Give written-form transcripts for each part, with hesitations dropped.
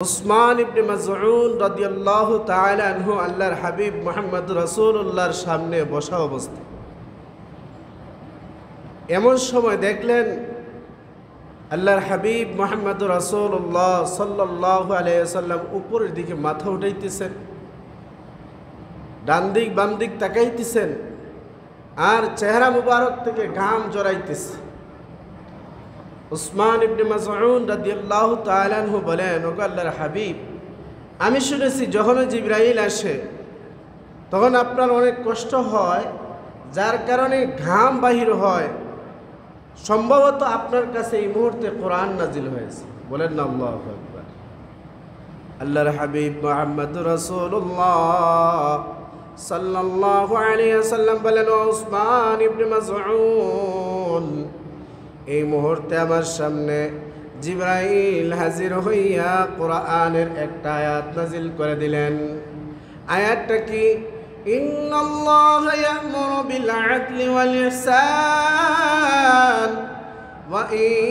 উসমান ইবনে মাসউদ রাদিয়াল্লাহু তাআলা আনহু আল্লাহর হাবিব মুহাম্মদ রাসূলুল্লাহর সামনে বসা অবস্থা। এমন সময় দেখলেন আল্লাহর হাবিব মুহাম্মদ রাসূলুল্লাহ সাল্লাল্লাহু আলাইহি ওয়াসাল্লাম উপরের দিকে মাথা উঠাইতেছেন, ডান দিক বাম দিক তাকাইতেছেন, আর চেহারা মুবারক থেকে ঘাম জড়াইতেছে। উসমান ইবনে মাসউদ রাদিয়াল্লাহু তাআলা আনহু বলেন, ওগো আল্লাহর হাবিব, আমি শুনেছি যখন জিবরাইল আসে তখন আপনার অনেক কষ্ট হয়, যার কারণে ঘাম বাহির হয়। সম্ভবত আপনার কাছে এই মুহূর্তে কোরআন নাজিল হয়েছে। বলেন না আল্লাহু আকবার। আল্লাহর হাবিব মুহাম্মদুর রাসূলুল্লাহ সাল্লাল্লাহু আলাইহি ওয়াসাল্লাম বলেন, উসমান ইবনে মাসউদ, এই মুহূর্তে আমার সামনে জিবরাইল হাজির হইয়া কোরআনের একটা আয়াত নাজিল করে দিলেন। আয়াতটা কি? ইন্নাল্লাহা ইয়া'মুরু বিল আদলি ওয়াল ইহসান ওয়া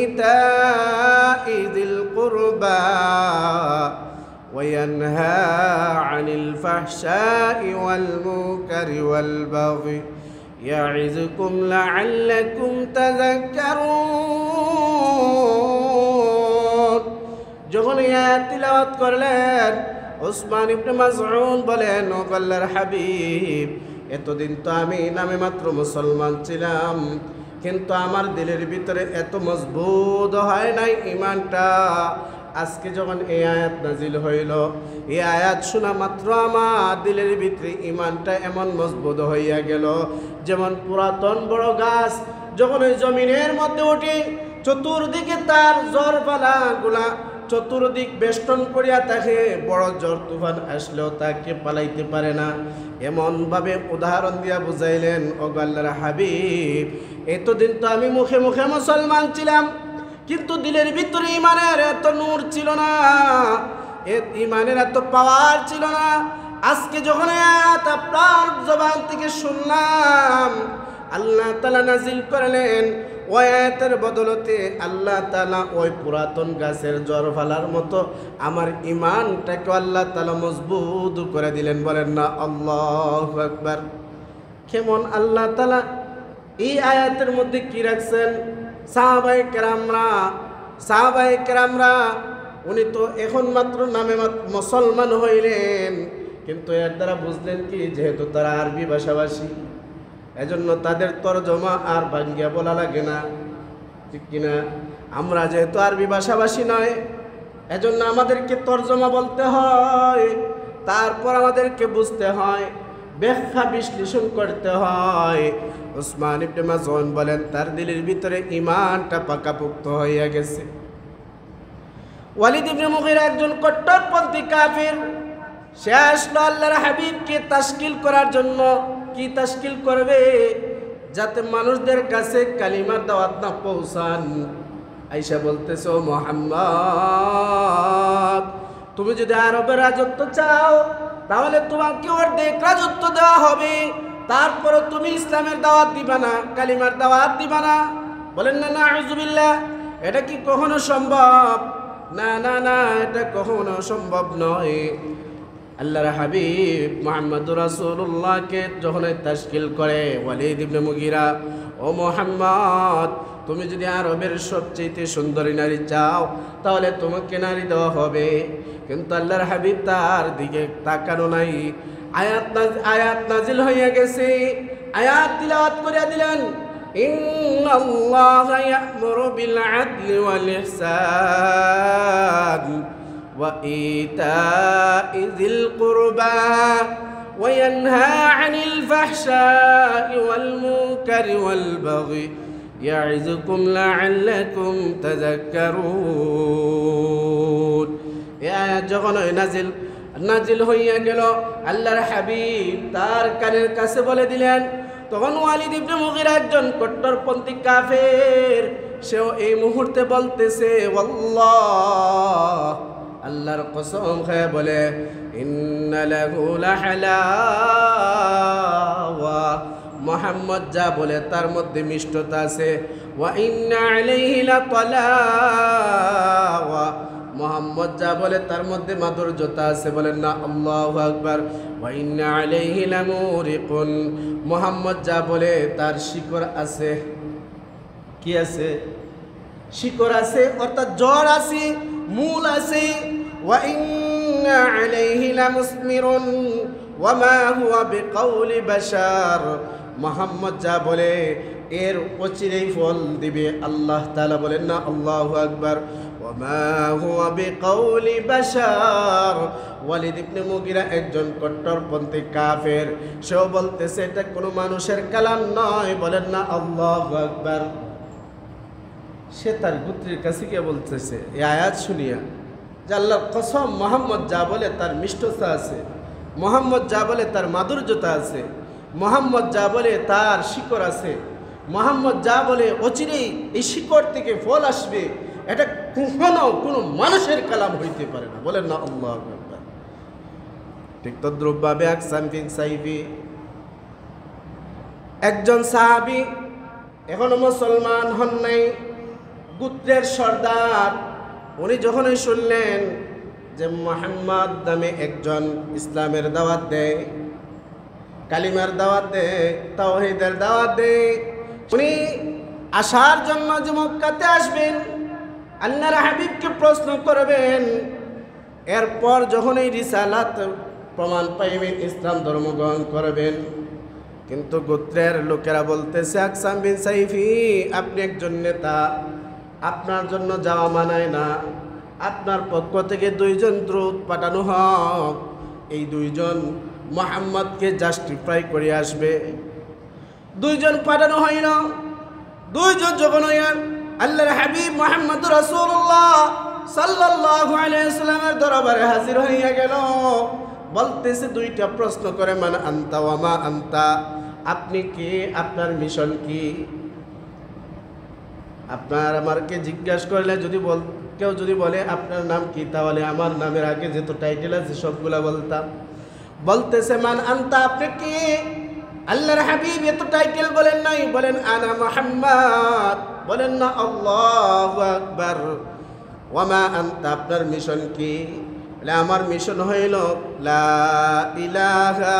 ইতা'i যিল কুরবা ওয়া ইয়ানহা আনিল ফাহশা'i ওয়াল মুনকারি ওয়াল বাগই يعظكم لعلكم تذكرون। যখন এই আয়াত তিলাওয়াত করলেন, উসমান ইবনে মাসউদ বলেন, ও আল্লাহর হাবিব, এতদিন তো আমি নামে মাত্র মুসলমান ছিলাম, কিন্তু আমার দিলের ভিতরে এত মজবুত হয় নাই ঈমানটা। আজকে যখন এই আয়াত নাজিল হইল, এই আয়াত শোনা মাত্র আমার দিলের ভিতরে ঈমানটা এমন মজবুত হইয়া গেল, যেমন পুরাতন বড় গাছ যখন ওই জমিনের মধ্যে উঠে চতুর্দিকে তার ঝড়পালাগুলা চতুর্দিক বেষ্টন করিয়া থাকে, বড় ঝড় তুফান আসলেও তাকে পালাইতে পারে না। এমনভাবে উদাহরণ দিয়া বুঝাইলেন, ও আল্লাহর হাবিব, এতদিন তো আমি মুখে মুখে মুসলমান ছিলাম, কিন্তু দিলের ভিতরে ঈমানের এত নূর ছিল না, ঈমানের এত পাওয়ার ছিল না। আজকে যখন আয়াত আপনার জবান থেকে শুনলাম, আল্লাহ তাআলা নাজিল করলেন, ওই আয়াতের বদলতে আল্লাহ তাআলা ওই পুরাতন গাছের জড়ফালার মতো আমার ঈমানটাকে আল্লাহ তাআলা মজবুত করে দিলেন। বলেন না আল্লাহু আকবার। কেমন আল্লাহ তাআলা এই আয়াতের মধ্যে কি রাখছেন? সাহাবায়ে কেরামরা উনি তো এখন মাত্র নামে মুসলমান হইলেন, কিন্তু এর দ্বারা বুঝলেন কি, যেহেতু তারা আরবি ভাষাভাষী, এজন্য তাদের তরজমা আর বাংলা বলা লাগে না, ঠিক কিনা? আমরা যেহেতু আরবি ভাষাভাষী নয়, এজন্য আমাদেরকে তরজমা বলতে হয়, তারপর আমাদেরকে বুঝতে হয়, ব্যাখ্যা বিশ্লেষণ করতে হয়। উসমান ইবনে মাসউদ বলেন, তার দিলের ভিতরে ঈমানটা পাকাপোক্ত হইয়া গেছে। ওয়ালিদ ইবনে মুগীরা একজন কট্টরপন্থী কাফির, সে আসলো আল্লাহর হাবিবকে তাশকিল করার জন্য। কি তাশকিল করবে? যাতে মানুষদের কাছে কালিমার দাওয়াত না পৌঁছান। আয়েশা বলতেছে, ও মুহাম্মদ, তুমি যদি আরবের রাজত্ব চাও তাহলে তোমাকে অর্ধেক রাজত্ব দেওয়া হবে, তারপরে তুমি ইসলামের দাওয়াত দিবা না, কালিমার দাওয়াত দিবা না। বলেন না নাউযুবিল্লাহ। এটা কি কখনো সম্ভব? না না না, এটা কখনো সম্ভব নয়। আল্লাহর হাবিব মুহাম্মদুর রাসূলুল্লাহকে যখন তাশকিল করে ওয়ালিদ ইবনে মুগীরা, ও মুহাম্মদ, তুমি যদি আরবের সবচেয়ে সুন্দরী নারী চাও তাহলে তোমাকে নারী দেওয়া হবে। কিন্তু আল্লাহর হাবিব তার দিকে তাকানো নাই। আয়াত নাজিল হইয়া গেছে, আয়াত তিলাওয়াত করে দিলেন, ইন্নাল্লাহা ইয়া'মুরু বিল আদলি ওয়াল ইহসান ওয়া ইতা'i যিল কুরবা ওয়া ইয়ানহা আনিল ফাহশা'i ওয়াল মুনকারি ওয়াল বাগই ইয়া'যুকুম লা'আল্লাকুম তাযাক্কারুন। এই আয়াত যখন নাজিল হইয়া গেল, আল্লাহর হাবিব তার কানের কাছে বলে দিলেন। তখন ওয়ালিদ ইবনে মুগীরা একজন কট্টরপন্থী কাফের, সেও এই মুহূর্তে বলতেছে, ওয়াল্লাহ, আল্লাহর কসম খেয়ে বলে, ইন্না লাহু লাহালাওয়া, মুহাম্মদ যা বলে তার মধ্যে মিষ্টতা আছে। ওয়া ইন্না আলাইহি লাতালাওয়া, মুহাম্মদ যা বলে তার মধ্যে মাধুর্যতা আছে, বলেন না আল্লাহু আকবার। ওয়া ইন্না আলাইহি লামুরিকুন, মুহাম্মদ যা বলে তার শিকড় আছে। কি আছে? শিকড় আছে, অর্থাৎ জড় আছে, মূল আছে। ওয়া ইন্না আলাইহি লামুসমিরুন ওয়া মা হুয়া বিকাউলি বাশার, মুহাম্মদ যা বলে এর অচিরেই ফল দিবে আল্লাহ তাআলা, বলেন না আল্লাহু আকবার। ওয়া মা হুয়া বিকাউলি বাশার, ওয়ালিদ ইবনে মুগিরা একজন কট্টরপন্থী কাফের, সেও বলতেছে এটা কোনো মানুষের কালাম নয়, বলেন না আল্লাহু আকবার। সে তার গোত্রের কাছে গিয়ে বলতেছে এই আয়াত শুনিয়া যে আল্লাহর কসম, মুহাম্মদ যা বলে তার মিষ্টতা আছে, মুহাম্মদ যা বলে তার মাধুর্যতা আছে, মুহাম্মদ যা বলে তার শিকড় আছে, মুহাম্মদ যা বলে অচিরেই এই শিকড় থেকে ফল আসবে, এটা কখনো কোনো মানুষের কালাম হইতে পারে না, বলেন না আল্লাহু আকবার। ঠিক তদ্রুপভাবে আকসাম বিন সাইফি একজন সাহাবী, এখনো মুসলমান হন নাই, গোত্রের সর্দার। উনি যখনই শুনলেন যে মুহাম্মদ নামে একজন ইসলামের দাওয়াত দেয়, কালিমার দাওয়াত দেয়, তাওহীদের দাওয়াত দেয়, উনি আসার জন্য যে মক্কাতে আসবেন, আল্লাহর হাবিবকে প্রশ্ন করবেন, এরপর যখন এই রিসালাত প্রমাণ পাইবেন ইসলাম ধর্ম গ্রহণ করবেন। কিন্তু গোত্রের লোকেরা বলতেছে আকসাম বিন সাইফি, আপনি একজন নেতা, আপনার জন্য যাওয়া মানায় না, আপনার পক্ষ থেকে 2 জন দূত পাঠানো হোক, এই 2 জন মুহাম্মদকে জাস্টিফাই করে আসবে। 2 জন পাঠানো হয় না। 2 জন যখন আল্লাহর হাবিব মুহাম্মদুর রাসূলুল্লাহ সাল্লাল্লাহু আলাইহি ওয়াসাল্লামের দরবারে হাজির হইয়া গেল, বলতেছে 2টা প্রশ্ন করে, মান আনতা ওয়া মা আনতা, আপনি কি, আপনার মিশন কি? আপনার আমাকে জিজ্ঞাসা করলে কেউ যদি বলে আপনার নাম কি, তাহলে আমার নামের আগে যত টাইটেল আছে সবগুলা বলতাম। বলতেছে মান আনতা, আপনি কি? আল্লাহর হাবিব এত টাইটেল বলেন নাই, বলেন আনা মুহাম্মদ, বলেন না আল্লাহু আকবার। ওয়া মা আনতা, আপনার মিশন কি? বলে আমার মিশন হইল লা ইলাহা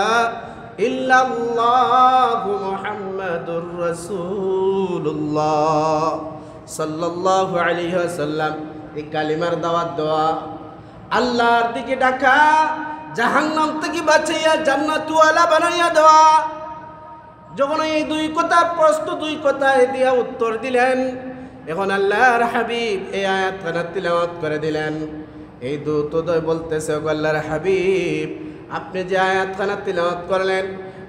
ইল্লাল্লাহু মুহাম্মাদুর রাসূলুল্লাহ সাল্লাল্লাহু আলাইহি ওয়াসাল্লাম, এই কালিমার দাওয়াত দেওয়া, আল্লাহর দিকে ডাকা, জাহান্নাম থেকে বাঁচাইয়া জান্নাতওয়ালা বানাইয়া দেওয়া। যখন এই 2 কথা প্রশ্ন 2 কথায় দিয়া উত্তর দিলেন, এখন আল্লাহর হাবিব এই আয়াতখানা তিলাওয়াত করে দিলেন। এই দূতদ্বয় বলতেছে, ও আল্লাহর হাবিব, আপনি যে আয়াতখানা তিলাওয়াত করলেন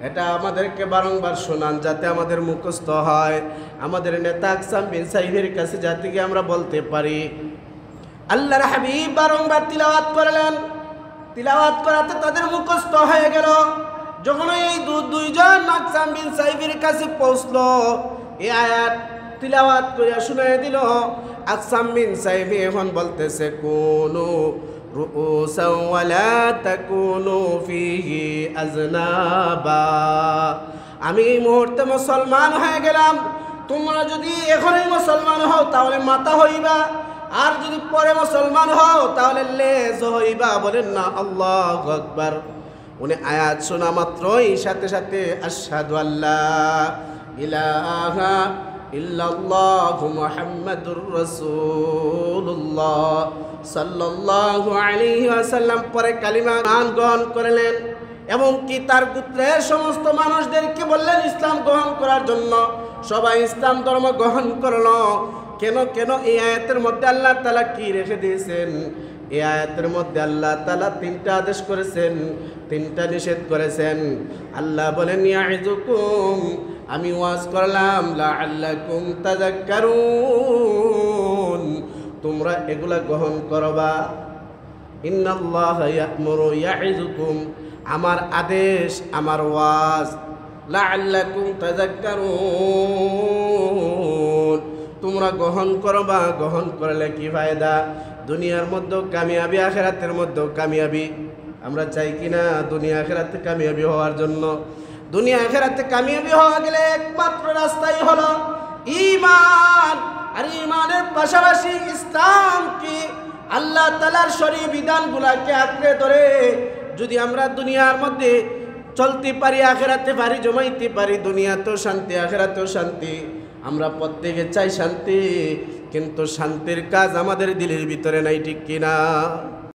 এটা আমাদেরকে বারংবার শোনান, যাতে আমাদের মুখস্থ হয়, আমাদের নেতা আকসাম বিন সাইফের কাছে যাতে কি আমরা বলতে পারি। আল্লাহর হাবিব বারংবার তিলাওয়াত করলেন, তিলাওয়াত করাতে তাদের মুখস্থ হয়ে গেল। যখন এই 2 জন আকসাম বিন সাইফের কাছে পৌঁছলো, এই আয়াত তিলাওয়াত করে শুনিয়ে দিল। আকসাম বিন সাইফি এখন বলতেছে, কুনু রুউসাও ওয়ালা তাকুনু ফিহি আজনাবা, আমি এই মুহূর্তে মুসলমান হয়ে গেলাম, তোমরা যদি এখনই মুসলমান হও তাহলে মাথা হইবা, আর যদি পরে মুসলমান হও তাহলে লেজ হইবা, বলেন না আল্লাহু আকবার। উনি আয়াত শোনা মাত্রই সাথে সাথে আশহাদু আল্লা ইলাহা ইল্লাল্লাহু মুহাম্মাদুর রাসূলুল্লাহ সাল্লাল্লাহু আলাইহি ওয়াসাল্লাম পরে কালিমা গ্রহণ করলেন, এবং কি তার গোত্রের সমস্ত মানুষদেরকে বললেন ইসলাম গ্রহণ করার জন্য। সবাই ইসলাম ধর্ম গ্রহণ করলো। কেন এই আয়াতের মধ্যে আল্লাহ তাআলা কি রেখে দিয়েছেন? এই আয়াতের মধ্যে আল্লাহ তাআলা 3টা আদেশ করেছেন, 3টা নিষেধ করেছেন। আল্লাহ বলেন ইয়াইযুকুম, আমি ওয়াজ করলাম, লাআল্লাকুম তাযাক্কারুন, তোমরা এগুলা গ্রহণ করবা। ইন্নাল্লাহা ইয়া'মুরু ইয়াইযুকুম, আমার আদেশ, আমার ওয়াজ, লাআল্লাকুম তাযাক্কারুন, তোমরা গ্রহণ করবা। গ্রহণ করলে কি ফায়দা? দুনিয়ার মধ্যেও কামিয়াবি, আখিরাতের মধ্যেও কামিয়াবি। আমরা চাই কিনা দুনিয়া আখিরাতে কামিয়াবি হওয়ার জন্য? দুনিয়া আখিরাতে কামিয়াবি হওয়া গেলে একমাত্র রাস্তাই হলো ঈমান। আর ঈমানের পাশাপাশি ইসলামকে আল্লাহ তাআলার শরীয়ত বিধানগুলোকে আঁকড়ে ধরে যদি আমরা দুনিয়ার মধ্যে চলতে পারি, আখিরাতে পারি জমাইতে পারি, দুনিয়াতেও শান্তি আখিরাতেও শান্তি। আমরা প্রত্যেকে চাই শান্তি, কিন্তু শান্তির কাজ আমাদের দিলের ভিতরে নাই, ঠিক কিনা?